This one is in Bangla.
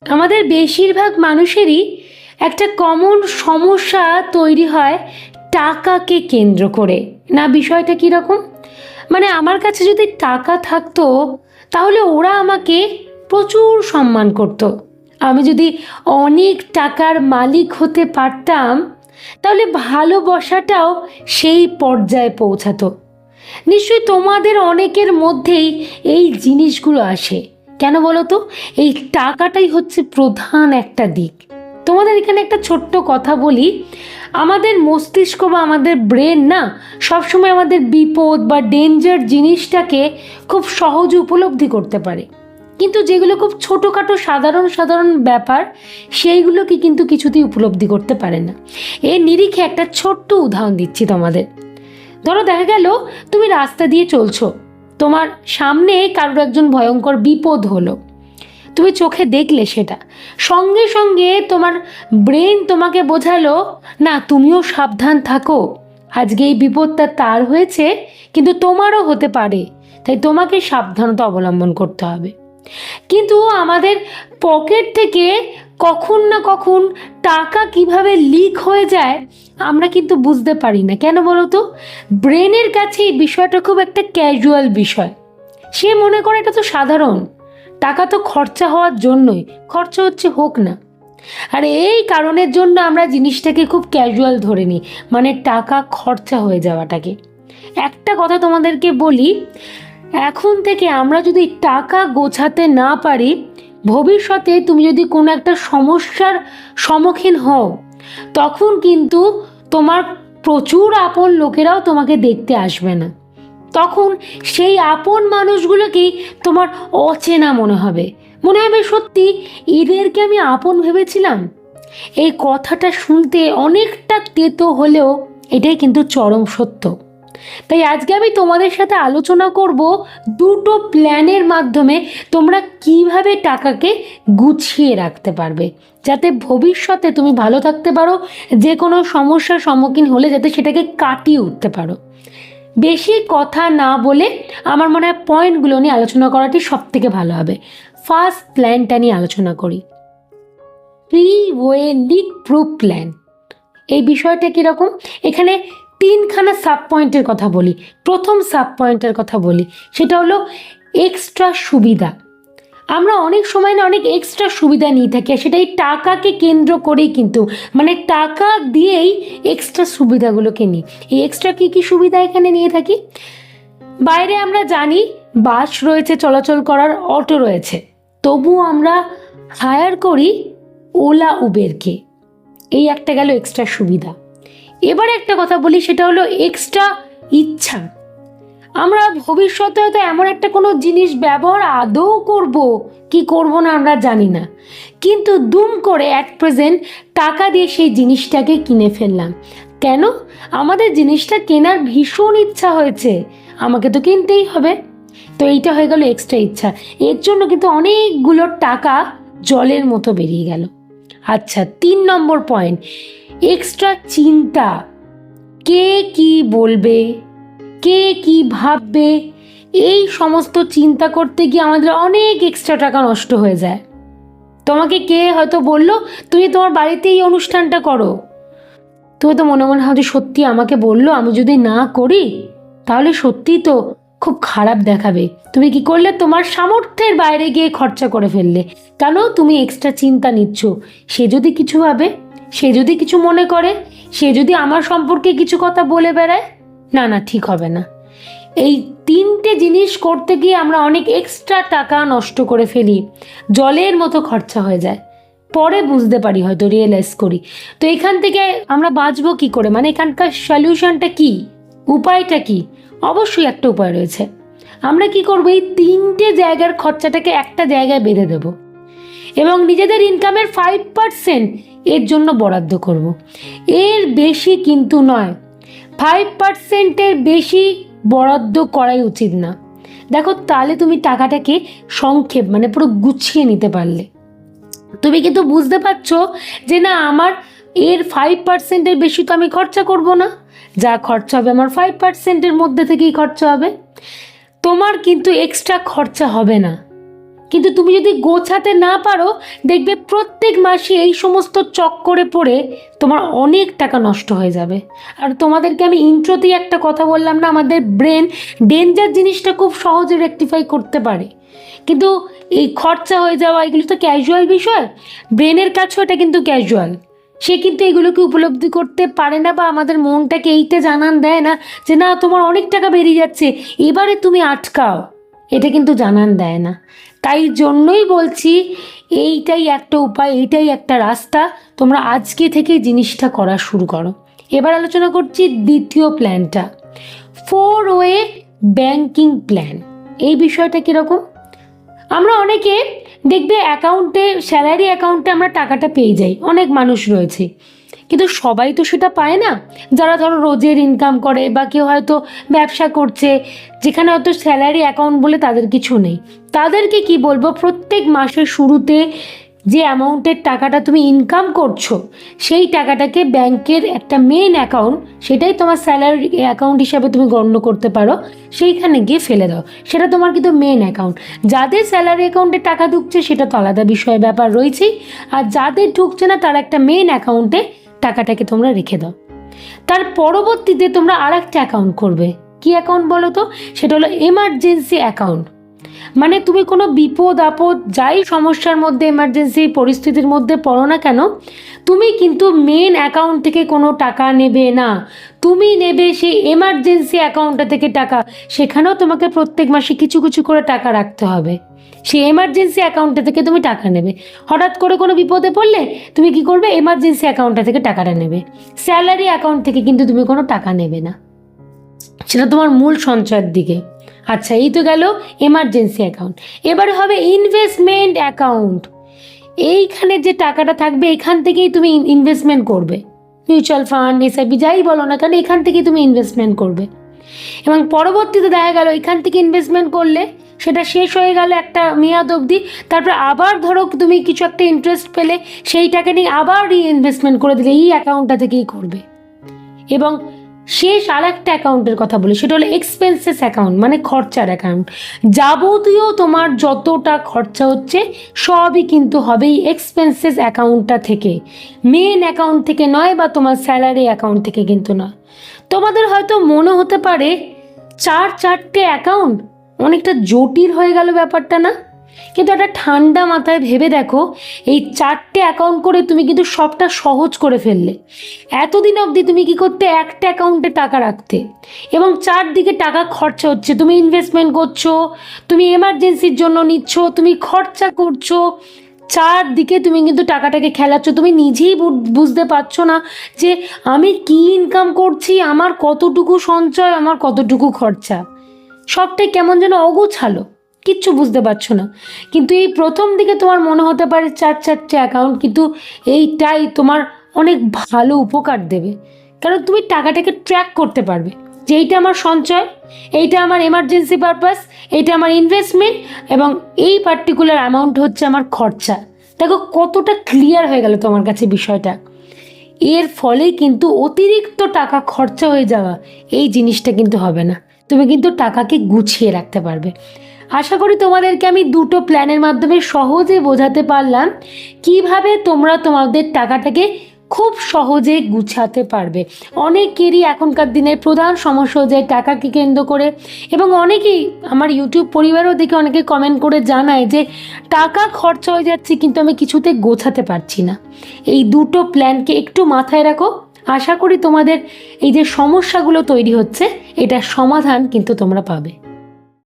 আমাদের বেশিরভাগ মানুষেরই একটা কমন সমস্যা তৈরি হয় টাকাকে কেন্দ্র করে। না, বিষয়টা কীরকম? মানে আমার কাছে যদি টাকা থাকতো তাহলে ওরা আমাকে প্রচুর সম্মান করত। আমি যদি অনেক টাকার মালিক হতে পারতাম তাহলে ভালোবাসাটাও সেই পর্যায়ে পৌঁছাতো। নিশ্চয়ই তোমাদের অনেকের মধ্যেই এই জিনিসগুলো আসে। কেন বলো তো? এই টাকাটাই হচ্ছে প্রধান একটা দিক। তোমাদের এখানে একটা ছোট্ট কথা বলি, আমাদের মস্তিষ্ক বা আমাদের ব্রেন না সবসময় আমাদের বিপদ বা ডেঞ্জার জিনিসটাকে খুব সহজে উপলব্ধি করতে পারে, কিন্তু যেগুলো খুব ছোটোখাটো সাধারণ সাধারণ ব্যাপার সেইগুলোকে কিন্তু কিছুতেই উপলব্ধি করতে পারে না। এর নিরিখে একটা ছোট্ট উদাহরণ দিচ্ছি তোমাদের। ধরো দেখা গেল তুমি রাস্তা দিয়ে চলছো, তোমার সামনে কারোর একজন ভয়ঙ্কর বিপদ হলো, তুমি চোখে দেখলে সেটা, সঙ্গে সঙ্গে তোমার ব্রেন তোমাকে বোঝালো না তুমিও সাবধান থাকো, আজকে এই বিপদটা তার হয়েছে কিন্তু তোমারও হতে পারে, তাই তোমাকে সাবধানতা অবলম্বন করতে হবে। কিন্তু আমাদের পকেট থেকে কখন না কখন টাকা কিভাবে লিক হয়ে যায় আমরা কিন্তু বুঝতে পারি না। কেন বলো তো? ব্রেনের কাছে এই বিষয়টা খুব একটা ক্যাজুয়াল বিষয়। সে মনে করে এটা তো সাধারণ, টাকা তো খরচা হওয়ার জন্যই, খরচা হচ্ছে হোক না। আর এই কারণের জন্য আমরা জিনিসটাকে খুব ক্যাজুয়াল ধরে নিই, মানে টাকা খরচা হয়ে যাওয়াটাকে। একটা কথা তোমাদেরকে বলি, এখন থেকে আমরা যদি টাকা গোছাতে না পারি, ভবিষ্যতে তুমি যদি কোনো একটা সমস্যার সম্মুখীন হও তখন কিন্তু তোমার প্রচুর আপন লোকেরাও তোমাকে দেখতে আসবে না। তখন সেই আপন মানুষগুলোকেই তোমার অচেনা মনে হবে, মনে হবে সত্যি এদেরকে আমি আপন ভেবেছিলাম। এই কথাটা শুনতে অনেকটা তেতো হলেও এটাই কিন্তু চরম সত্য। তাই আজকে আমি তোমাদের সাথে আলোচনা করব দুটো প্ল্যানের মাধ্যমে তোমরা কিভাবে টাকাকে গুছিয়ে রাখতে পারবে, যাতে ভবিষ্যতে তুমি ভালো থাকতে পারো, যে কোনো সমস্যার সম্মুখীন হলে যাতে সেটাকে কাটিয়ে উঠতে পারো। বেশি কথা না বলে আমার মনে হয় পয়েন্টগুলো নিয়ে আলোচনা করাটি সব থেকে ভালো হবে। ফার্স্ট প্ল্যানটা নিয়ে আলোচনা করি, pre way leak proof plan. এই বিষয়টা কীরকম? এখানে তিনখানা সাব পয়েন্টের কথা বলি। প্রথম সাব পয়েন্টের কথা বলি, সেটা হলো এক্সট্রা সুবিধা। আমরা অনেক সময় না অনেক এক্সট্রা সুবিধা নিয়ে থাকি, সেটা এই টাকাকে কেন্দ্র করেই, কিন্তু মানে টাকা দিয়েই এক্সট্রা সুবিধাগুলোকে নিই। এই এক্সট্রা কী কী সুবিধা এখানে নিয়ে থাকি? বাইরে আমরা জানি বাস রয়েছে চলাচল করার, অটো রয়েছে, তবুও আমরা হায়ার করি ওলা উবেরকে। এই একটা গেল এক্সট্রা সুবিধা। এবার একটা কথা বলি, সেটা হলো এক্সট্রা ইচ্ছা। আমরা ভবিষ্যতে হয়তো এমন একটা কোনো জিনিস ব্যবহার আদৌ করব কি করব না আমরা জানি না, কিন্তু দুম করে অ্যাট প্রেজেন্ট টাকা দিয়ে সেই জিনিসটাকে কিনে ফেললাম। কেন? আমাদের জিনিসটা কেনার ভীষণ ইচ্ছা হয়েছে, আমাকে তো কিনতেই হবে। তো এইটা হয়ে গেল এক্সট্রা ইচ্ছা। এর জন্য কিন্তু অনেকগুলো টাকা জলের মতো বেরিয়ে গেল। আচ্ছা, 3 নম্বর পয়েন্ট, এক্সট্রা চিন্তা। কে কি বলবে, কে কি ভাববে, এই সমস্ত চিন্তা করতে গিয়ে আমাদের অনেক এক্সট্রা টাকা নষ্ট হয়ে যায়। তোমাকে কে হয়তো বললো তুমি তোমার বাড়িতে এই অনুষ্ঠানটা করো, তুমি তো মনে মনে হয়তো সত্যি আমাকে বললো, আমি যদি না করি তাহলে সত্যি তো খুব খারাপ দেখাবে। তুমি কি করলে? তোমার সামর্থ্যের বাইরে গিয়ে খরচা করে ফেললে। কেন? তুমি এক্সট্রা চিন্তা নিচ্ছ। সে যদি কিছু ভাবে, সে যদি কিছু মনে করে, সে যদি আমার সম্পর্কে কিছু কথা বলে বেড়ায়, না না, ঠিক হবে না। এই 3টে জিনিস করতে গিয়ে আমরা অনেক এক্সট্রা টাকা নষ্ট করে ফেলি, জলের মতো খরচা হয়ে যায়। পরে বুঝতে পারি, হয়তো রিয়েলাইজ করি। তো এখান থেকে আমরা বাঁচবো কি করে? মানে এখানকার সলিউশনটা কি, উপায়টা কি? অবশ্যই একটা উপায় রয়েছে। আমরা কি করবো, এই 3টে জায়গার খরচাটাকে একটা জায়গায় বেঁধে দেব এবং নিজেদের ইনকামের 5% এর জন্য বরাদ্দ করব। এর বেশি কিন্তু নয়, 5%-এর বেশি বরাদ্দ করাই উচিত না। দেখো, তাহলে তুমি টাকাটাকে সংক্ষেপ মানে পুরো গুছিয়ে নিতে পারলে। তুমি কিন্তু বুঝতে পারছো যে না, আমার এর 5%-এর বেশি তো আমি খরচা করব না, যা খরচা হবে আমার 5%-এর মধ্যে থেকেই খরচা হবে। তোমার কিন্তু এক্সট্রা খরচা হবে না, কিন্তু তুমি যদি গোছাতে না পারো, দেখবে প্রত্যেক মাসে এই সমস্ত চক্করে পড়ে তোমার অনেক টাকা নষ্ট হয়ে যাবে। আর তোমাদেরকে আমি ইন্ট্রোতেই একটা কথা বললাম না, আমাদের ব্রেন ডেঞ্জার জিনিসটা খুব সহজে রেকটিফাই করতে পারে, কিন্তু এই খরচা হয়ে যাওয়া এগুলো তো ক্যাজুয়াল বিষয়। ব্রেনের কাছেও এটা কিন্তু ক্যাজুয়াল, সে কিন্তু এগুলোকে উপলব্ধি করতে পারে না, বা আমাদের মনটাকে এইটা জানান দেয় না যে না তোমার অনেক টাকা বেরিয়ে যাচ্ছে, এবারে তুমি আটকাও, এটা কিন্তু জানান দেয় না। তাই জন্যই বলছি এইটাই একটা উপায়, এইটাই একটা রাস্তা, তোমরা আজকে থেকে জিনিসটা করা শুরু করো। এবার আলোচনা করছি দ্বিতীয় প্ল্যানটা, 4-ওয়ে ব্যাংকিং প্ল্যান। এই বিষয়টা কীরকম? আমরা অনেকে দেখবে অ্যাকাউন্টে, স্যালারি অ্যাকাউন্টে আমরা টাকাটা পেয়ে যাই, অনেক মানুষ রয়েছে, কিন্তু সবাই তো সেটা পায় না। যারা ধরো রোজের ইনকাম করে, বা কেউ হয়তো ব্যবসা করছে যেখানে হয়তো স্যালারি অ্যাকাউন্ট বলে তাদের কিছু নেই, তাদেরকে কি বলবো, প্রত্যেক মাসের শুরুতে যে অ্যামাউন্টের টাকাটা তুমি ইনকাম করছো সেই টাকাটাকে ব্যাংকের একটা মেন অ্যাকাউন্ট, সেটাই তোমার স্যালারি অ্যাকাউন্ট হিসাবে তুমি গণ্য করতে পারো, সেইখানে গিয়ে ফেলে দাও। সেটা তোমার কিন্তু মেন অ্যাকাউন্ট। যাদের স্যালারি অ্যাকাউন্টে টাকা ঢুকছে সেটা তো আলাদা বিষয় ব্যাপার রয়েছেই, আর যাদের ঢুকছে না তার একটা মেন অ্যাকাউন্টে টাকাটাকে তোমরা রেখে দাও। তার পরবর্তীতে তোমরা আর একটা অ্যাকাউন্ট করবে। কি অ্যাকাউন্ট বলো তো? সেটা হলো এমার্জেন্সি অ্যাকাউন্ট। মানে তুমি কোনো বিপদ আপদ যাই সমস্যার মধ্যে, এমার্জেন্সি পরিস্থিতির মধ্যে পড়ো না কেন, তুমি কিন্তু মেন অ্যাকাউন্ট থেকে কোনো টাকা নেবে না, তুমি নেবে সেই এমার্জেন্সি অ্যাকাউন্টটা থেকে টাকা। সেখানেও তোমাকে প্রত্যেক মাসে কিছু কিছু করে টাকা রাখতে হবে। সেই এমার্জেন্সি অ্যাকাউন্টটা থেকে তুমি টাকা নেবে। হঠাৎ করে কোনো বিপদে পড়লে তুমি কি করবে, এমার্জেন্সি অ্যাকাউন্টটা থেকে টাকাটা নেবে। স্যালারি অ্যাকাউন্ট থেকে কিন্তু তুমি কোনো টাকা নেবে না, সেটা তোমার মূল সঞ্চয়ের দিকে। আচ্ছা, এই তো গেল এমার্জেন্সি অ্যাকাউন্ট। এবারে হবে ইনভেস্টমেন্ট অ্যাকাউন্ট। এইখানে যে টাকাটা থাকবে এখান থেকেই তুমি ইনভেস্টমেন্ট করবে, মিউচুয়াল ফান্ড, এসআইপি যাই বলো না কেন, এখান থেকেই তুমি ইনভেস্টমেন্ট করবে। এবং পরবর্তীতে দেখা গেল এখান থেকে ইনভেস্টমেন্ট করলে সেটা শেষ হয়ে গেল একটা মেয়াদ অবধি, তারপর আবার ধরো তুমি কিছু একটা ইন্টারেস্ট পেলে সেই টাকা নিয়ে আবার রিইনভেস্টমেন্ট করে দিলে এই অ্যাকাউন্টটা থেকেই করবে। এবং শেষ আর একটা অ্যাকাউন্টের কথা বলি, সেটা হলো এক্সপেন্সেস অ্যাকাউন্ট, মানে খরচার অ্যাকাউন্ট। যাবতীয় তোমার যতটা খরচা হচ্ছে সবই কিন্তু হবে এই এক্সপেন্সেস অ্যাকাউন্টটা থেকে, মেন অ্যাকাউন্ট থেকে নয়, বা তোমার স্যালারি অ্যাকাউন্ট থেকে কিন্তু নয়। তোমাদের হয়তো মনে হতে পারে 4-4টে অ্যাকাউন্ট, অনেকটা জটিল হয়ে গেল ব্যাপারটা না? কিন্তু একটা ঠান্ডা মাথায় ভেবে দেখো, এই 4টে অ্যাকাউন্ট করে তুমি কিন্তু সবটা সহজ করে ফেললে। এতদিন অবধি তুমি কি করতে, একটা অ্যাকাউন্টে টাকা রাখতে, এবং চারদিকে টাকা খরচা হচ্ছে, তুমি ইনভেস্টমেন্ট করছো, তুমি এমার্জেন্সির জন্য নিচ্ছ, তুমি খরচা করছো, চারদিকে তুমি কিন্তু টাকাটাকে খেলাচ্ছ। তুমি নিজেই বুঝতে পারছো না যে আমি কি ইনকাম করছি, আমার কতটুকু সঞ্চয়, আমার কতটুকু খরচা, সবটাই কেমন যেন অগোছালো, কিচ্ছু বুঝতে পারছো না। কিন্তু এই প্রথম দিকে তোমার মনে হতে পারে 4-4টে অ্যাকাউন্ট, কিন্তু এইটাই তোমার অনেক ভালো উপকার দেবে, কারণ তুমি টাকাটাকে ট্র্যাক করতে পারবে যে এইটা আমার সঞ্চয়, এইটা আমার এমার্জেন্সি পারপাস, এইটা আমার ইনভেস্টমেন্ট, এবং এই পার্টিকুলার অ্যামাউন্ট হচ্ছে আমার খরচা। দেখো কতটা ক্লিয়ার হয়ে গেল তোমার কাছে বিষয়টা। এর ফলে কিন্তু অতিরিক্ত টাকা খরচা হয়ে যাওয়া এই জিনিসটা কিন্তু হবে না, তুমি কিন্তু টাকাকে গুছিয়ে রাখতে পারবে। আশা করি তোমাদেরকে আমি দুটো প্ল্যানের মাধ্যমে সহজে বোঝাতে পারলাম কিভাবে তোমরা তোমাদের টাকাটাকে খুব সহজে গুছাতে পারবে। অনেকেরই এখনকার দিনের প্রধান সমস্যা হয়ে যায় টাকাকে কেন্দ্র করে, এবং অনেকেই আমার ইউটিউব পরিবারও দেখে অনেকে কমেন্ট করে জানায় যে টাকা খরচা হয়ে যাচ্ছে কিন্তু আমি কিছুতে গোছাতে পারছি না। এই দুটো প্ল্যানকে একটু মাথায় রাখো, আশা করি তোমাদের এই যে সমস্যাগুলো তৈরি হচ্ছে এটার সমাধান কিন্তু তোমরা পাবে।